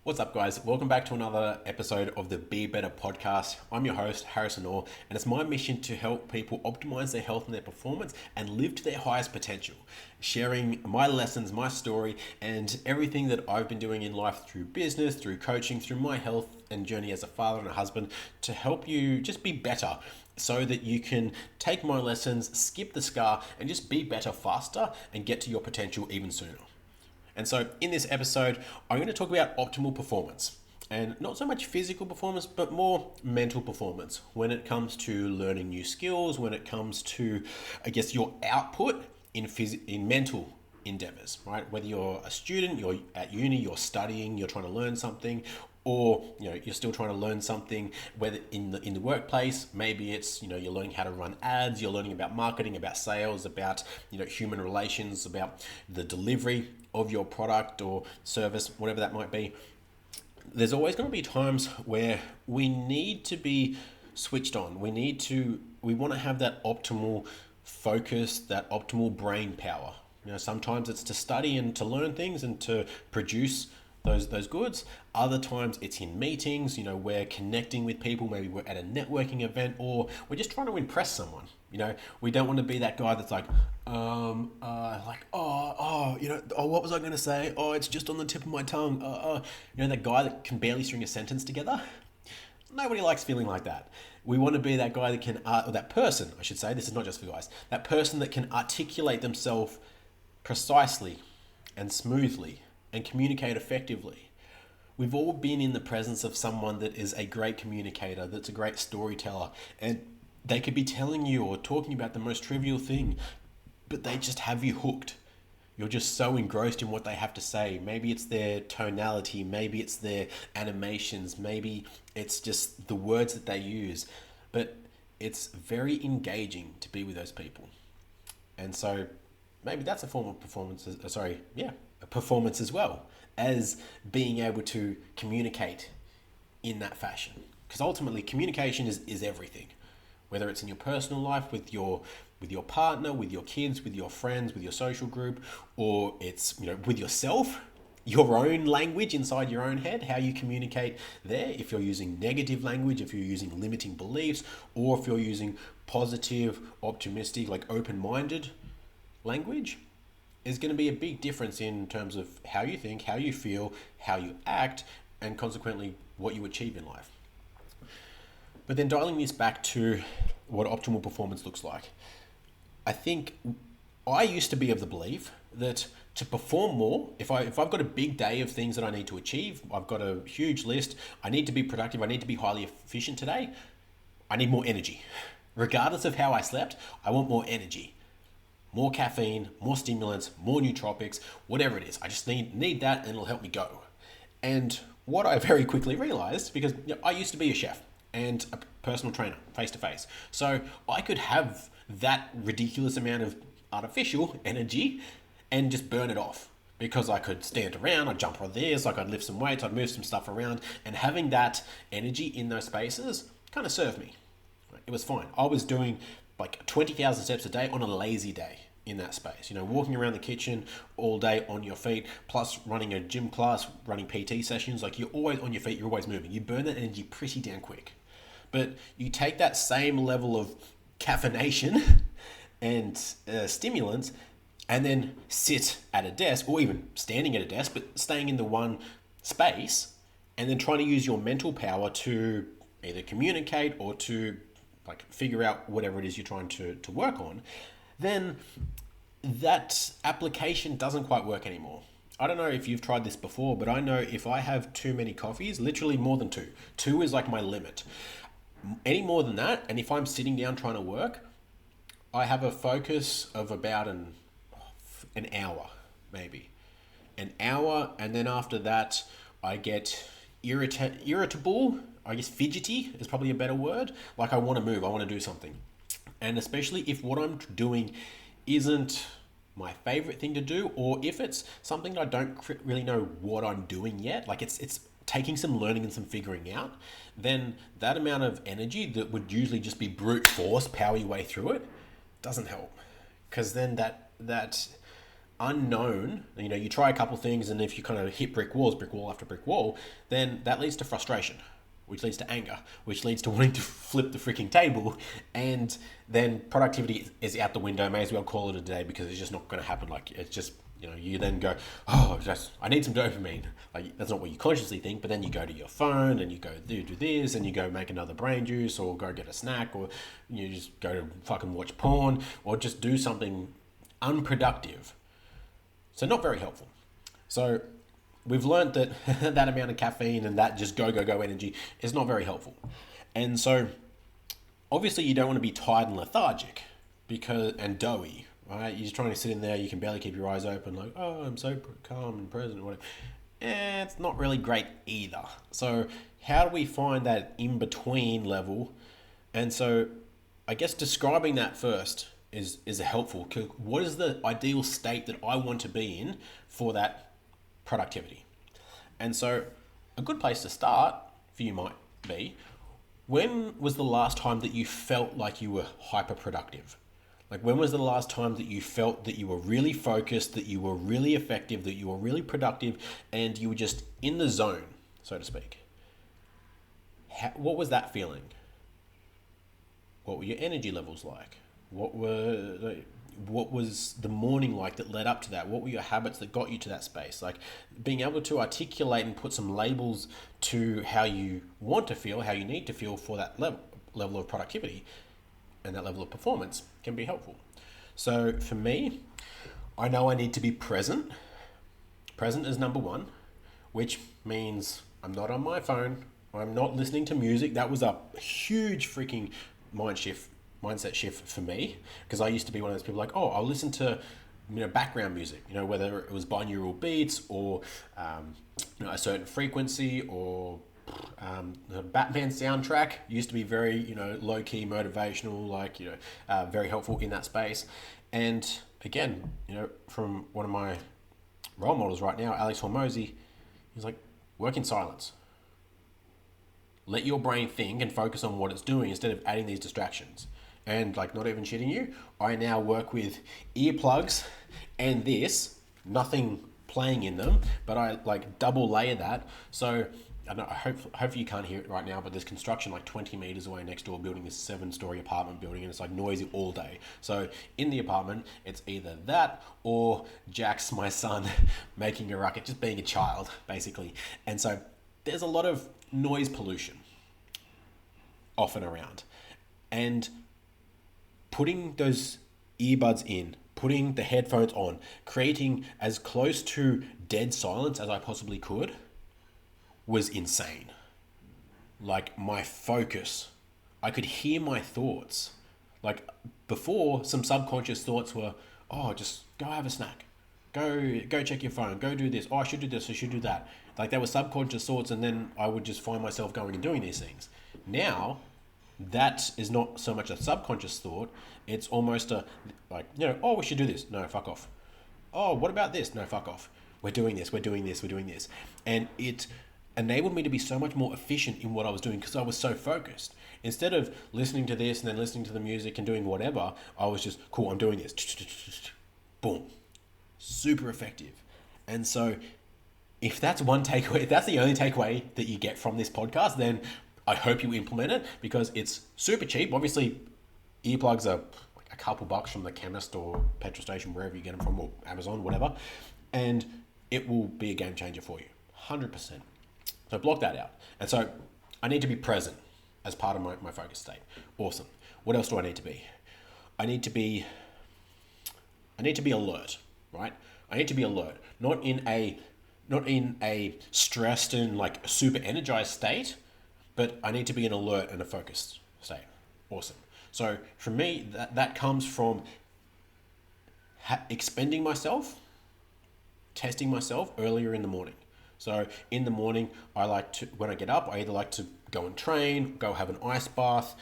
What's up, guys? Welcome back to another episode of the Be Better podcast. I'm your host, Harrison Orr, and it's my mission to help people optimize their health and their performance and live to their highest potential, sharing my lessons, my story, and everything that I've been doing in life through business, through coaching, through my health and journey as a father and a husband to help you just be better so that you can take my lessons, skip the scar, and just be better faster and get to your potential even sooner. And so in this episode, I'm going to talk about optimal performance, and not so much physical performance, but more mental performance when it comes to learning new skills, when it comes to, your output in mental endeavors, right? Whether you're a student, you're at uni, you're studying, you're trying to learn something, or you're still trying to learn something, whether in the workplace, maybe it's you're learning how to run ads, you're learning about marketing, about sales, about human relations, about the delivery of your product or service, whatever that might be. There's always going to be times where we need to be switched on. We want to have that optimal focus, that optimal brain power. Sometimes it's to study and to learn things and to produce those goods. Other times it's in meetings, we're connecting with people, maybe we're at a networking event, or we're just trying to impress someone. We don't want to be that guy that's what was I going to say? Oh, it's just on the tip of my tongue. That guy that can barely string a sentence together. Nobody likes feeling like that. We want to be that guy that can, or that person, I should say, this is not just for guys, that person that can articulate themselves precisely and smoothly and communicate effectively. We've all been in the presence of someone that is a great communicator, that's a great storyteller, and they could be telling you or talking about the most trivial thing, but they just have you hooked. You're just so engrossed in what they have to say. Maybe it's their tonality, maybe it's their animations, maybe it's just the words that they use, but it's very engaging to be with those people. And so maybe that's a form of performance, a performance as well as being able to communicate in that fashion. Because ultimately communication is everything. Whether it's in your personal life, with your partner, with your kids, with your friends, with your social group, or it's with yourself, your own language inside your own head, how you communicate there, if you're using negative language, if you're using limiting beliefs, or if you're using positive, optimistic, open-minded language, is going to be a big difference in terms of how you think, how you feel, how you act, and consequently what you achieve in life. But then dialing this back to what optimal performance looks like. I think I used to be of the belief that to perform more, if I've got a big day of things that I need to achieve, I've got a huge list, I need to be productive, I need to be highly efficient today, I need more energy. Regardless of how I slept, I want more energy. More caffeine, more stimulants, more nootropics, whatever it is. I just need that, and it'll help me go. And what I very quickly realized, because I used to be a chef and a personal trainer face-to-face. So I could have that ridiculous amount of artificial energy and just burn it off, because I could stand around, I'd jump on this, I'd lift some weights, I'd move some stuff around, and having that energy in those spaces kind of served me. It was fine. I was doing 20,000 steps a day on a lazy day in that space. Walking around the kitchen all day on your feet, plus running a gym class, running PT sessions, you're always on your feet, you're always moving. You burn that energy pretty damn quick. But you take that same level of caffeination and stimulants and then sit at a desk, or even standing at a desk, but staying in the one space, and then trying to use your mental power to either communicate or to figure out whatever it is you're trying to work on, then that application doesn't quite work anymore. I don't know if you've tried this before, but I know if I have too many coffees, literally more than two is my limit. Any more than that, and if I'm sitting down trying to work, I have a focus of about an hour, maybe. An hour, and then after that, I get irritable, fidgety is probably a better word. I want to move, I want to do something. And especially if what I'm doing isn't my favorite thing to do, or if it's something that I don't really know what I'm doing yet, it's taking some learning and some figuring out, then that amount of energy that would usually just be brute force, power your way through it, doesn't help. Because then that unknown, you try a couple things, and if you kind of hit brick wall after brick wall, then that leads to frustration, which leads to anger, which leads to wanting to flip the freaking table, and then productivity is out the window. May as well call it a day, because it's just not going to happen. Like, it's just, you then go, oh, I need some dopamine. Like, that's not what you consciously think, but then you go to your phone and you go do this, and you go make another brain juice, or go get a snack, or you just go to fucking watch porn, or just do something unproductive. So not very helpful. So we've learned that that amount of caffeine and that just go energy is not very helpful. And so obviously you don't want to be tired and lethargic and doughy, right? You're just trying to sit in there, you can barely keep your eyes open, like, oh, I'm so calm and present, whatever. It's not really great either. So how do we find that in-between level? And so I guess describing that first is helpful. What is the ideal state that I want to be in for that productivity? And so a good place to start for you might be, when was the last time that you felt like you were hyper productive? Like, when was the last time that you felt that you were really focused, that you were really effective, that you were really productive, and you were just in the zone, so to speak? What was that feeling? What were your energy levels like? What was the morning like that led up to that? What were your habits that got you to that space? Like, being able to articulate and put some labels to how you want to feel, how you need to feel for that level of productivity and that level of performance can be helpful. So for me, I know I need to be present. Present is number one, which means I'm not on my phone. I'm not listening to music. That was a huge freaking mindset shift for me, because I used to be one of those people like, oh, I'll listen to background music, whether it was binaural beats or a certain frequency, or the Batman soundtrack used to be very low-key motivational, like very helpful in that space. And again, from one of my role models right now, Alex Hormozy, he's like, work in silence. Let your brain think and focus on what it's doing instead of adding these distractions. And like, not even shitting you, I now work with earplugs and nothing playing in them, but I like double layer that. So I hope you can't hear it right now, but there's construction like 20 meters away next door, building this 7-story apartment building, and it's like noisy all day. So in the apartment, it's either that or Jax, my son, making a ruckus, just being a child, basically. And so there's a lot of noise pollution often around. And putting those earbuds in, putting the headphones on, creating as close to dead silence as I possibly could was insane. Like, my focus, I could hear my thoughts. Like, before, some subconscious thoughts were, oh, just go have a snack, go check your phone, go do this, oh, I should do this, I should do that. Like, there were subconscious thoughts, and then I would just find myself going and doing these things. Now, that is not so much a subconscious thought, it's almost a, like, oh, we should do this, no, fuck off. Oh, what about this? No, fuck off. We're doing this. And it enabled me to be so much more efficient in what I was doing, because I was so focused. Instead of listening to this and then listening to the music and doing whatever, I was just, cool, I'm doing this. Boom. Super effective. And so if that's one takeaway, if that's the only takeaway that you get from this podcast, then I hope you implement it, because it's super cheap. Obviously, earplugs are like a couple bucks from the chemist or petrol station, wherever you get them from, or Amazon, whatever. And it will be a game changer for you. 100%. So block that out. And so I need to be present as part of my focus state. Awesome. What else do I need to be? I need to be alert, right? I need to be alert, not in a stressed and like super energized state, but I need to be an alert and a focused state. Awesome. So for me, that comes from expending myself, testing myself earlier in the morning. So in the morning, I like to, when I get up, I either like to go and train, go have an ice bath,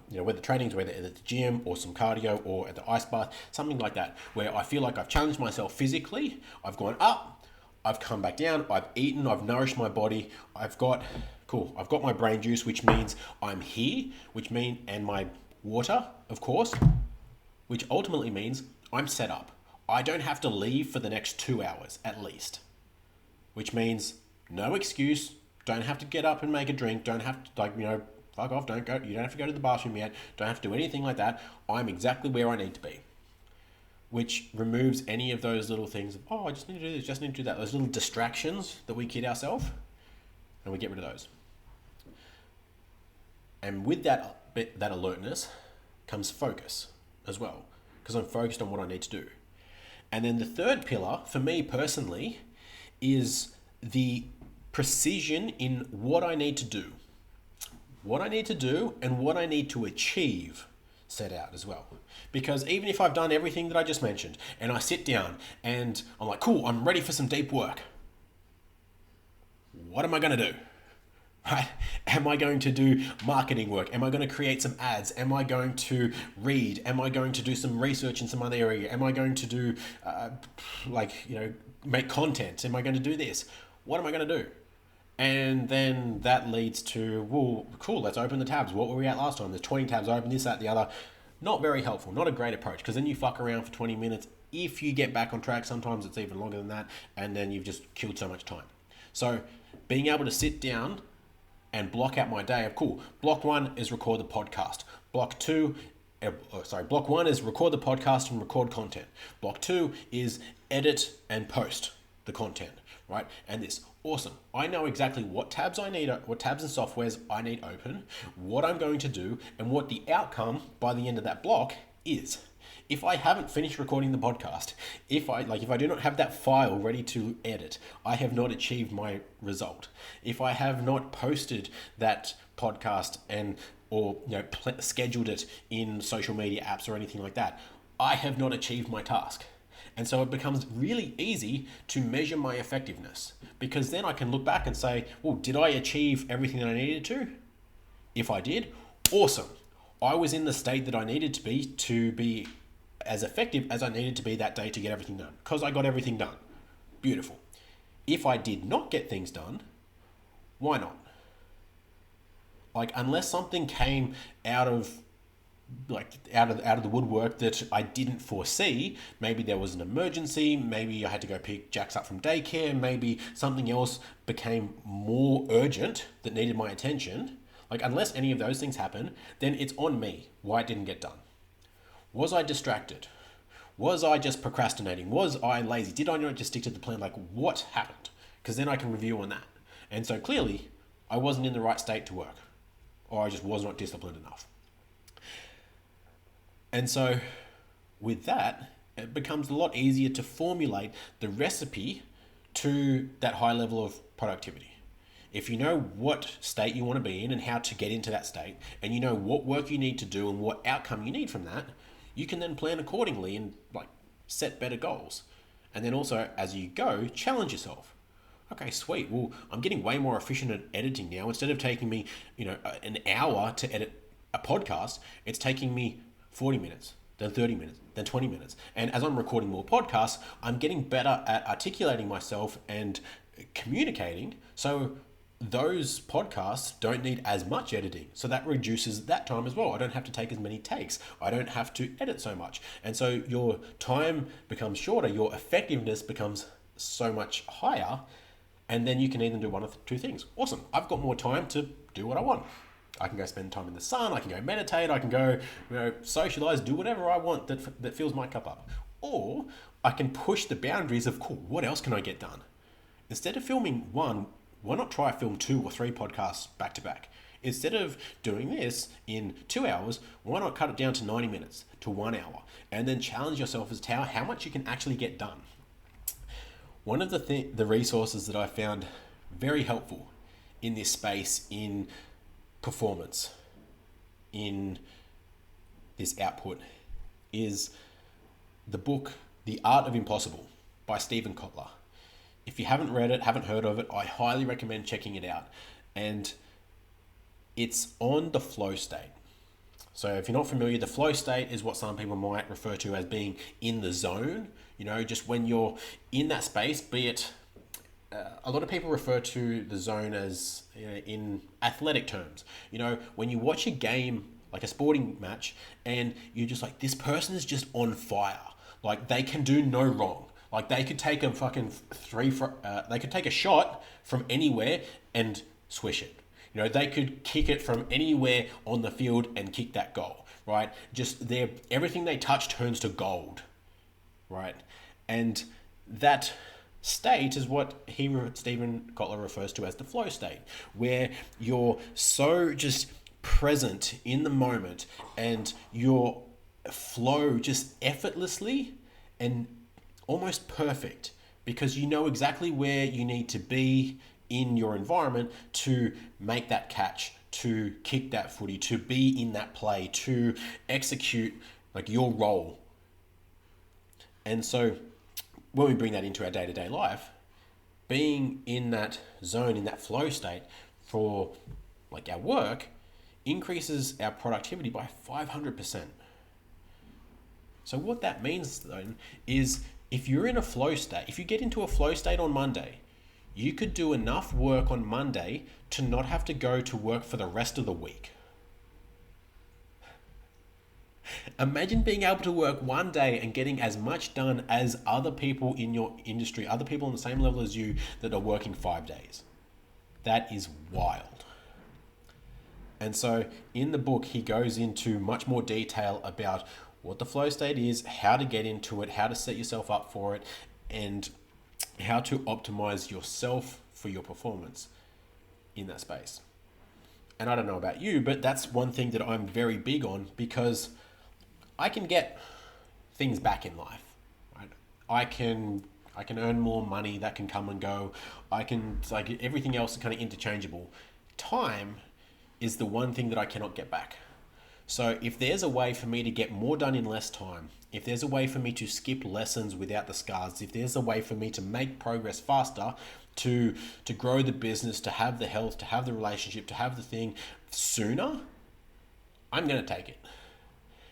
whether training's whether at the gym or some cardio or at the ice bath, something like that, where I feel like I've challenged myself physically, I've gone up, I've come back down, I've eaten, I've nourished my body, I've got my brain juice, which means I'm here, and my water, of course, which ultimately means I'm set up. I don't have to leave for the next 2 hours at least, which means no excuse. Don't have to get up and make a drink. Don't have to, fuck off. Don't go. You don't have to go to the bathroom yet. Don't have to do anything like that. I'm exactly where I need to be, which removes any of those little things of, I just need to do this, just need to do that. Those little distractions that we kid ourselves, and we get rid of those. And with that alertness comes focus as well, because I'm focused on what I need to do. And then the third pillar, for me personally, is the precision in what I need to do. What I need to do and what I need to achieve set out as well. Because even if I've done everything that I just mentioned, and I sit down and I'm like, cool, I'm ready for some deep work. What am I going to do? Right? Am I going to do marketing work? Am I going to create some ads? Am I going to read? Am I going to do some research in some other area? Am I going to do, make content? Am I going to do this? What am I going to do? And then that leads to, well, cool, let's open the tabs. What were we at last time? There's 20 tabs, open this, that, the other. Not very helpful, not a great approach, because then you fuck around for 20 minutes. If you get back on track, sometimes it's even longer than that, and then you've just killed so much time. So being able to sit down and block out my day of, cool, block 1 is record the podcast. Block 1 is record the podcast and record content. Block 2 is edit and post the content, right? And this, awesome. I know exactly what tabs I need, what tabs and softwares I need open, what I'm going to do, and what the outcome by the end of that block is. If I haven't finished recording the podcast, if I do not have that file ready to edit, I have not achieved my result. If I have not posted that podcast or scheduled it in social media apps or anything like that, I have not achieved my task. And so it becomes really easy to measure my effectiveness, because then I can look back and say, well, did I achieve everything that I needed to? If I did, awesome. I was in the state that I needed to be as effective as I needed to be that day to get everything done, because I got everything done. Beautiful. If I did not get things done, why not? Unless something came out of the woodwork that I didn't foresee, maybe there was an emergency, maybe I had to go pick Jax up from daycare, maybe something else became more urgent that needed my attention. Unless any of those things happen, then it's on me why it didn't get done. Was I distracted? Was I just procrastinating? Was I lazy? Did I not just stick to the plan? What happened? Because then I can review on that. And so clearly, I wasn't in the right state to work, or I just was not disciplined enough. And so with that, it becomes a lot easier to formulate the recipe to that high level of productivity. If you know what state you want to be in and how to get into that state, and you know what work you need to do and what outcome you need from that, you can then plan accordingly and set better goals. And then also, as you go, challenge yourself. Okay, sweet. Well, I'm getting way more efficient at editing now. Instead of taking me, an hour to edit a podcast, it's taking me 40 minutes, then 30 minutes, then 20 minutes. And as I'm recording more podcasts, I'm getting better at articulating myself and communicating. So those podcasts don't need as much editing. So that reduces that time as well. I don't have to take as many takes. I don't have to edit so much. And so your time becomes shorter. Your effectiveness becomes so much higher. And then you can either do one of two things. Awesome. I've got more time to do what I want. I can go spend time in the sun. I can go meditate. I can go, socialize, do whatever I want that fills my cup up. Or I can push the boundaries of, cool, what else can I get done? Instead of filming one, why not try film 2 or 3 podcasts back to back? Instead of doing this in 2 hours, why not cut it down to 90 minutes to 1 hour? And then challenge yourself as to how much you can actually get done. One of the resources that I found very helpful in this space, in performance, in this output, is the book The Art of Impossible by Stephen Kotler. If you haven't read it, haven't heard of it, I highly recommend checking it out. And it's on the flow state. So if you're not familiar, the flow state is what some people might refer to as being in the zone. Just when you're in that space, be it, a lot of people refer to the zone as, in athletic terms. When you watch a game, like a sporting match, and you're just like, this person is just on fire. Like, they can do no wrong. Like, they could take a fucking they could take a shot from anywhere and swish it. You know, they could kick it from anywhere on the field and kick that goal, right? Just everything they touch turns to gold, right? And that state is what Stephen Kotler refers to as the flow state, where you're so just present in the moment and your flow just effortlessly and almost perfect, because you know exactly where you need to be in your environment to make that catch, to kick that footy, to be in that play, to execute like your role. And so when we bring that into our day-to-day life, being in that zone, in that flow state for like our work, increases our productivity by 500%. So what that means then is, if you're in a flow state, if you get into a flow state on Monday, you could do enough work on Monday to not have to go to work for the rest of the week. Imagine being able to work one day and getting as much done as other people in your industry, other people on the same level as you that are working 5 days. That is wild. And so in the book, he goes into much more detail about what the flow state is, how to get into it, how to set yourself up for it, and how to optimize yourself for your performance in that space. And I don't know about you, but that's one thing that I'm very big on, because I can get things back in life, right? I can earn more money, that can come and go. Like, everything else is kind of interchangeable. Time is the one thing that I cannot get back. So if there's a way for me to get more done in less time, if there's a way for me to skip lessons without the scars, if there's a way for me to make progress faster, to grow the business, to have the health, to have the relationship, to have the thing sooner, I'm going to take it.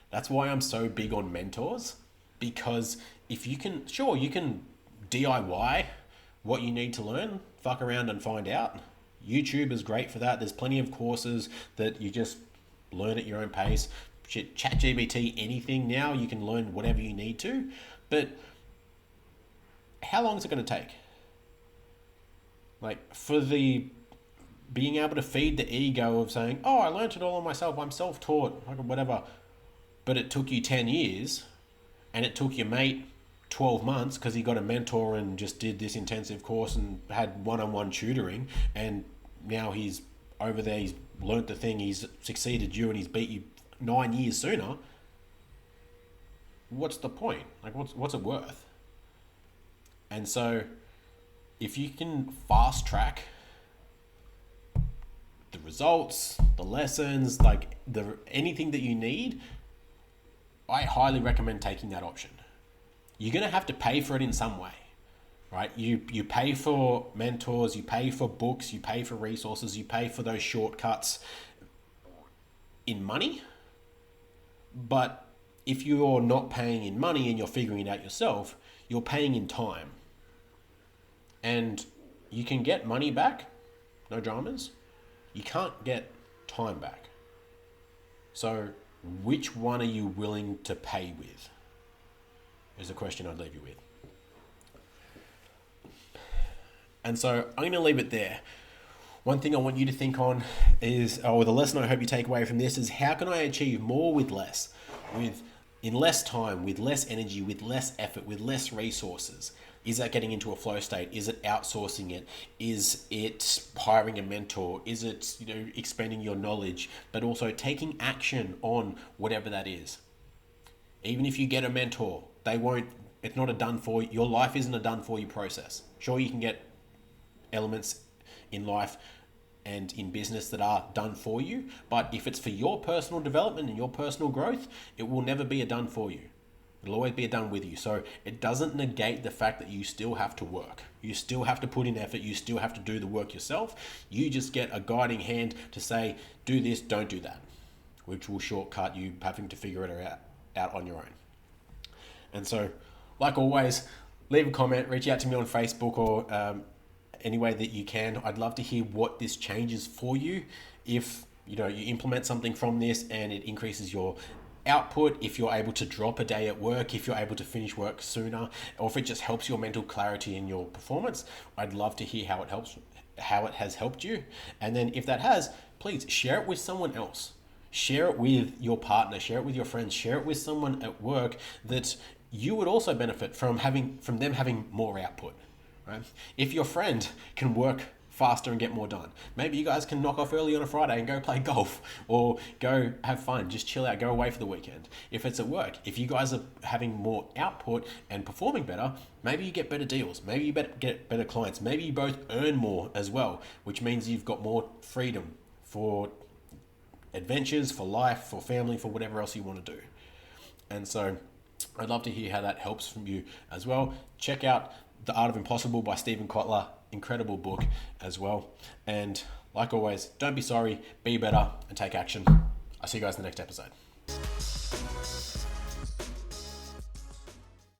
That's why I'm so big on mentors, because if you can, sure, you can DIY what you need to learn, fuck around and find out. YouTube is great for that. There's plenty of courses that you just learn at your own pace. Shit, ChatGPT, anything now, you can learn whatever you need to. But how long is it going to take? Like, for the being able to feed the ego of saying, oh, I learned it all on myself, I'm self-taught, whatever. But it took you 10 years, and it took your mate 12 months because he got a mentor and just did this intensive course and had one-on-one tutoring, and now he's over there, he's learnt the thing, he's succeeded you, and he's beat you 9 years sooner. What's the point? Like, what's it worth? And so if you can fast track the results, the lessons, like anything that you need, I highly recommend taking that option. You're going to have to pay for it in some way, right? You pay for mentors, you pay for books, you pay for resources, you pay for those shortcuts in money. But if you're not paying in money and you're figuring it out yourself, you're paying in time. And you can get money back, no dramas. You can't get time back. So which one are you willing to pay with? Is a question I'd leave you with. And so I'm going to leave it there. One thing I want you to think on is, or the lesson I hope you take away from this is, how can I achieve more with less? In less time, with less energy, with less effort, with less resources? Is that getting into a flow state? Is it outsourcing it? Is it hiring a mentor? Is it, expanding your knowledge, but also taking action on whatever that is? Even if you get a mentor, it's not a done for you. Your life isn't a done for you process. Sure, you can get elements in life and in business that are done for you, but if it's for your personal development and your personal growth, it will never be a done for you. It'll always be a done with you. So it doesn't negate the fact that you still have to work. You still have to put in effort. You still have to do the work yourself. You just get a guiding hand to say, do this, don't do that, which will shortcut you having to figure it out on your own. And so, like always, leave a comment, reach out to me on Facebook or any way that you can. I'd love to hear what this changes for you. If you implement something from this and it increases your output, if you're able to drop a day at work, if you're able to finish work sooner, or if it just helps your mental clarity in your performance, I'd love to hear how it has helped you. And then if that has, please share it with someone else. Share it with your partner, share it with your friends, share it with someone at work that you would also benefit from them having more output. Right? If your friend can work faster and get more done, maybe you guys can knock off early on a Friday and go play golf or go have fun, just chill out, go away for the weekend. If it's at work, if you guys are having more output and performing better, maybe you get better deals, maybe you get better clients, maybe you both earn more as well, which means you've got more freedom for adventures, for life, for family, for whatever else you want to do. And so I'd love to hear how that helps from you as well. Check out The Art of Impossible by Stephen Kotler. Incredible book as well. And like always, don't be sorry, be better, and take action. I'll see you guys in the next episode.